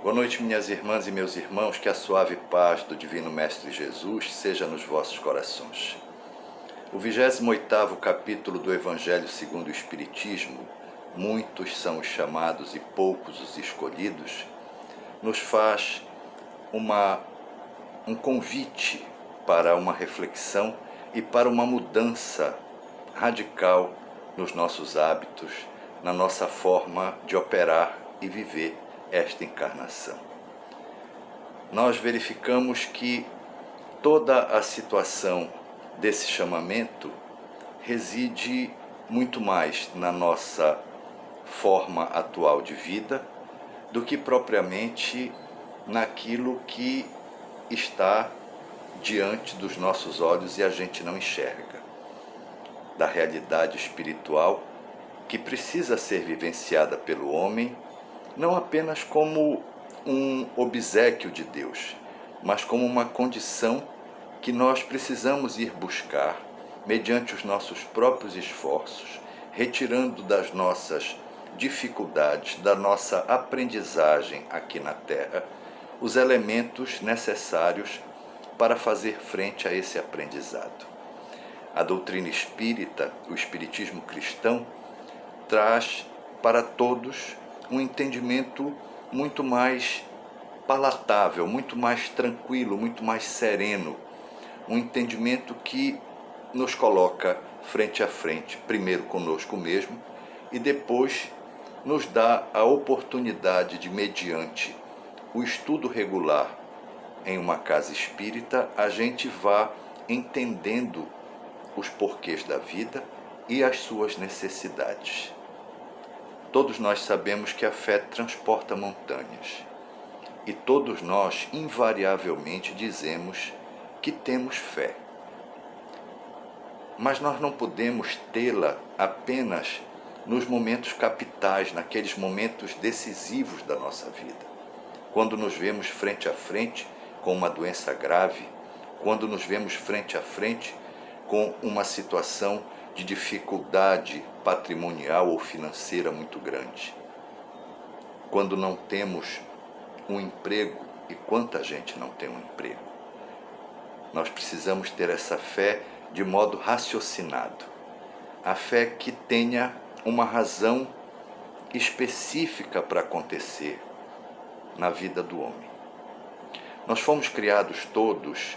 Boa noite, minhas irmãs e meus irmãos, que a suave paz do Divino Mestre Jesus seja nos vossos corações. O 28º capítulo do Evangelho segundo o Espiritismo, muitos são os chamados e poucos os escolhidos, nos faz um convite para uma reflexão e para uma mudança radical nos nossos hábitos, na nossa forma de operar e viver esta encarnação. Nós verificamos que toda a situação desse chamamento reside muito mais na nossa forma atual de vida do que propriamente naquilo que está diante dos nossos olhos e a gente não enxerga, da realidade espiritual que precisa ser vivenciada pelo homem, não apenas como um obséquio de Deus, mas como uma condição que nós precisamos ir buscar mediante os nossos próprios esforços, retirando das nossas dificuldades, da nossa aprendizagem aqui na Terra, os elementos necessários para fazer frente a esse aprendizado. A doutrina espírita, o espiritismo cristão, traz para todos um entendimento muito mais palatável, muito mais tranquilo, muito mais sereno, um entendimento que nos coloca frente a frente, primeiro conosco mesmo, e depois nos dá a oportunidade de, mediante o estudo regular em uma casa espírita, a gente vá entendendo os porquês da vida e as suas necessidades. Todos nós sabemos que a fé transporta montanhas e todos nós invariavelmente dizemos que temos fé. Mas nós não podemos tê-la apenas nos momentos capitais, naqueles momentos decisivos da nossa vida. Quando nos vemos frente a frente com uma doença grave, quando nos vemos frente a frente com uma situação de dificuldade patrimonial ou financeira muito grande. Quando não temos um emprego, e quanta gente não tem um emprego. Nós precisamos ter essa fé de modo raciocinado. A fé que tenha uma razão específica para acontecer na vida do homem. Nós fomos criados todos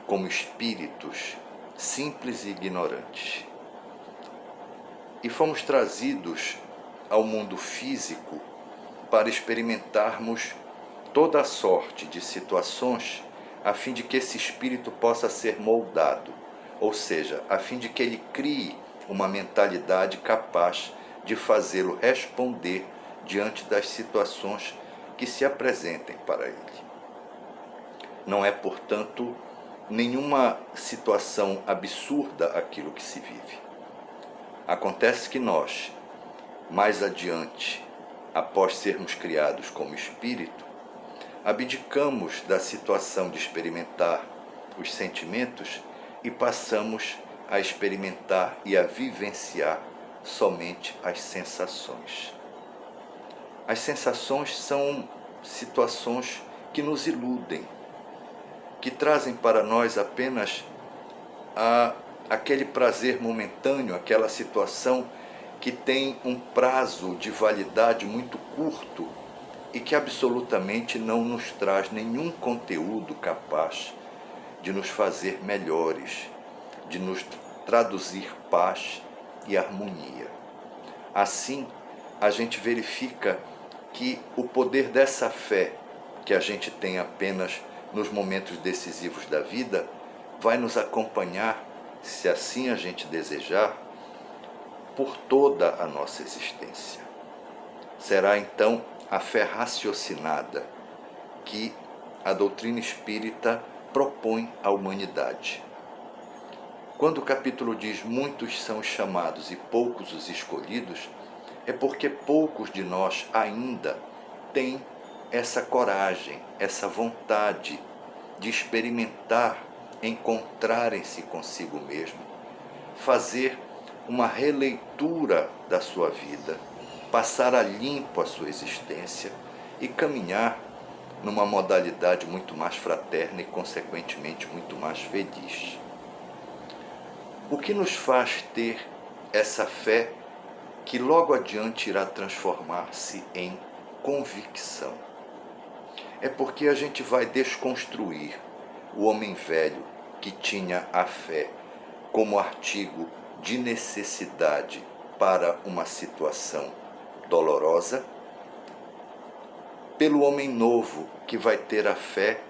como espíritos simples e ignorantes. E fomos trazidos ao mundo físico para experimentarmos toda a sorte de situações a fim de que esse espírito possa ser moldado, ou seja, a fim de que ele crie uma mentalidade capaz de fazê-lo responder diante das situações que se apresentem para ele. Não é, portanto, nenhuma situação absurda aquilo que se vive. Acontece que nós, mais adiante, após sermos criados como espírito, abdicamos da situação de experimentar os sentimentos e passamos a experimentar e a vivenciar somente as sensações. As sensações são situações que nos iludem, que trazem para nós apenas aquele prazer momentâneo, aquela situação que tem um prazo de validade muito curto e que absolutamente não nos traz nenhum conteúdo capaz de nos fazer melhores, de nos traduzir paz e harmonia. Assim, a gente verifica que o poder dessa fé que a gente tem apenas nos momentos decisivos da vida vai nos acompanhar, se assim a gente desejar, por toda a nossa existência. Será então a fé raciocinada que a doutrina espírita propõe à humanidade. Quando o capítulo diz muitos são os chamados e poucos os escolhidos, é porque poucos de nós ainda têm essa coragem, essa vontade de experimentar, encontrarem-se consigo mesmo, fazer uma releitura da sua vida, passar a limpo a sua existência e caminhar numa modalidade muito mais fraterna e, consequentemente, muito mais feliz. O que nos faz ter essa fé que logo adiante irá transformar-se em convicção? É porque a gente vai desconstruir o homem velho que tinha a fé como artigo de necessidade para uma situação dolorosa, pelo homem novo que vai ter a fé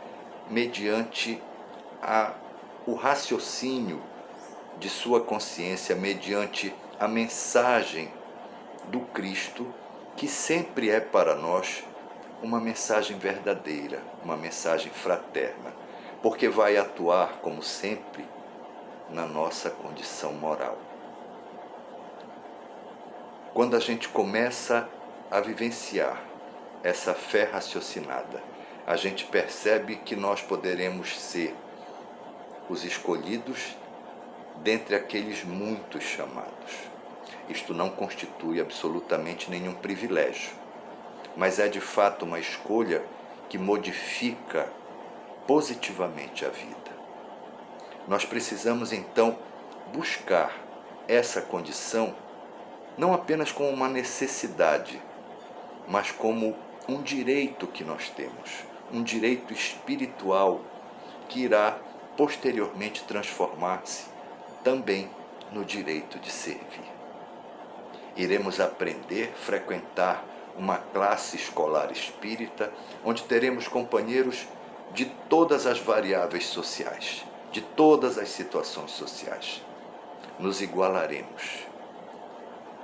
mediante o raciocínio de sua consciência, mediante a mensagem do Cristo, que sempre é para nós uma mensagem verdadeira, uma mensagem fraterna, porque vai atuar, como sempre, na nossa condição moral. Quando a gente começa a vivenciar essa fé raciocinada, a gente percebe que nós poderemos ser os escolhidos dentre aqueles muitos chamados. Isto não constitui absolutamente nenhum privilégio, mas é de fato uma escolha que modifica positivamente a vida. Nós precisamos então buscar essa condição não apenas como uma necessidade, mas como um direito que nós temos, um direito espiritual que irá posteriormente transformar-se também no direito de servir. Iremos aprender, frequentar uma classe escolar espírita, onde teremos companheiros de todas as variáveis sociais, de todas as situações sociais. Nos igualaremos.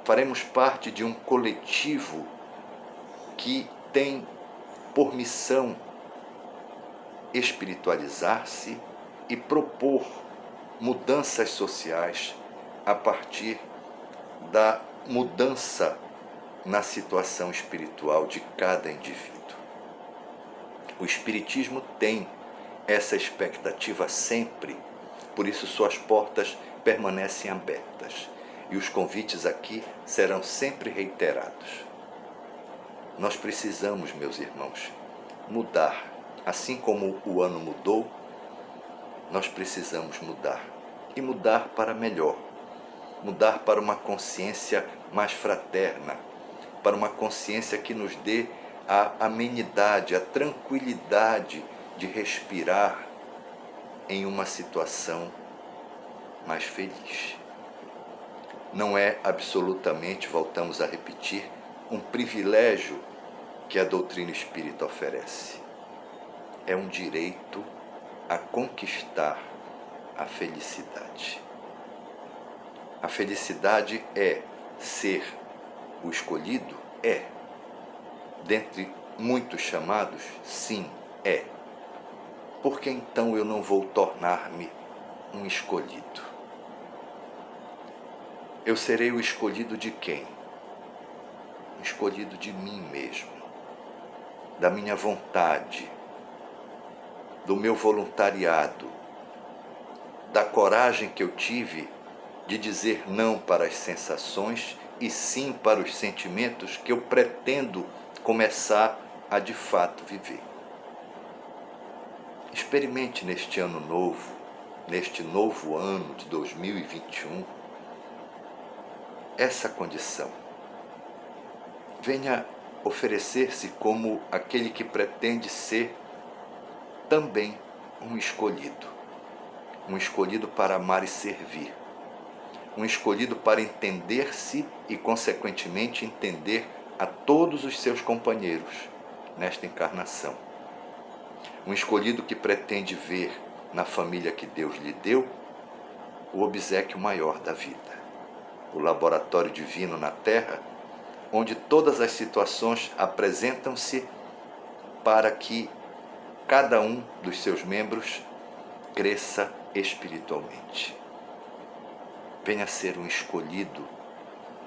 Faremos parte de um coletivo que tem por missão espiritualizar-se e propor mudanças sociais a partir da mudança na situação espiritual de cada indivíduo. O Espiritismo tem essa expectativa sempre, por isso suas portas permanecem abertas e os convites aqui serão sempre reiterados. Nós precisamos, meus irmãos, mudar. Assim como o ano mudou, nós precisamos mudar. E mudar para melhor. Mudar para uma consciência mais fraterna, para uma consciência que nos dê a amenidade, a tranquilidade de respirar em uma situação mais feliz. Não é absolutamente, voltamos a repetir, um privilégio que a doutrina espírita oferece. É um direito a conquistar a felicidade. A felicidade é ser o escolhido? É. Dentre muitos chamados? Sim, é. Por que então eu não vou tornar-me um escolhido? Eu serei o escolhido de quem? O escolhido de mim mesmo, da minha vontade, do meu voluntariado, da coragem que eu tive de dizer não para as sensações e sim para os sentimentos que eu pretendo começar a de fato viver. Experimente neste ano novo, neste novo ano de 2021, essa condição. Venha oferecer-se como aquele que pretende ser também um escolhido para amar e servir, um escolhido para entender-se e, consequentemente, entender a todos os seus companheiros nesta encarnação. Um escolhido que pretende ver na família que Deus lhe deu o obséquio maior da vida, o laboratório divino na Terra, onde todas as situações apresentam-se para que cada um dos seus membros cresça espiritualmente. Venha ser um escolhido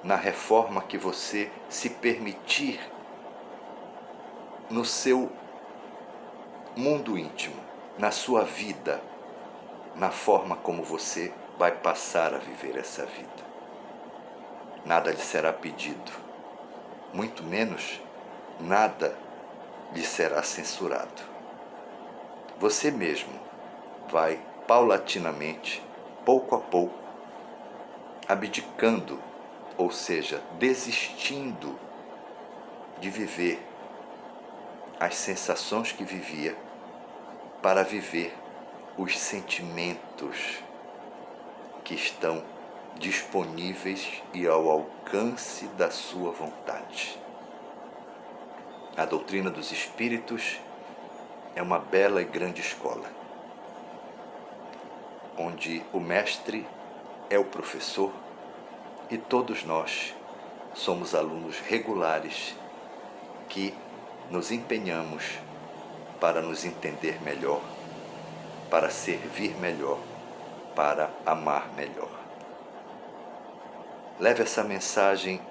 na reforma que você se permitir no seu mundo íntimo, na sua vida, na forma como você vai passar a viver essa vida. Nada lhe será pedido, muito menos nada lhe será censurado. Você mesmo vai paulatinamente, pouco a pouco, abdicando, ou seja, desistindo de viver as sensações que vivia para viver os sentimentos que estão disponíveis e ao alcance da sua vontade. A doutrina dos espíritos é uma bela e grande escola, onde o mestre é o professor e todos nós somos alunos regulares que nos empenhamos para nos entender melhor, para servir melhor, para amar melhor. Leve essa mensagem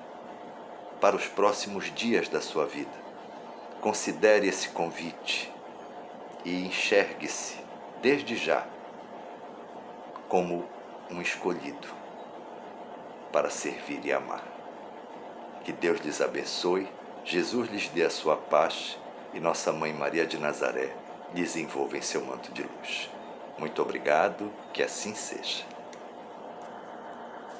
para os próximos dias da sua vida. Considere esse convite e enxergue-se, desde já, como um escolhido para servir e amar. Que Deus lhes abençoe, Jesus lhes dê a sua paz e Nossa Mãe Maria de Nazaré lhes envolva em seu manto de luz. Muito obrigado, que assim seja.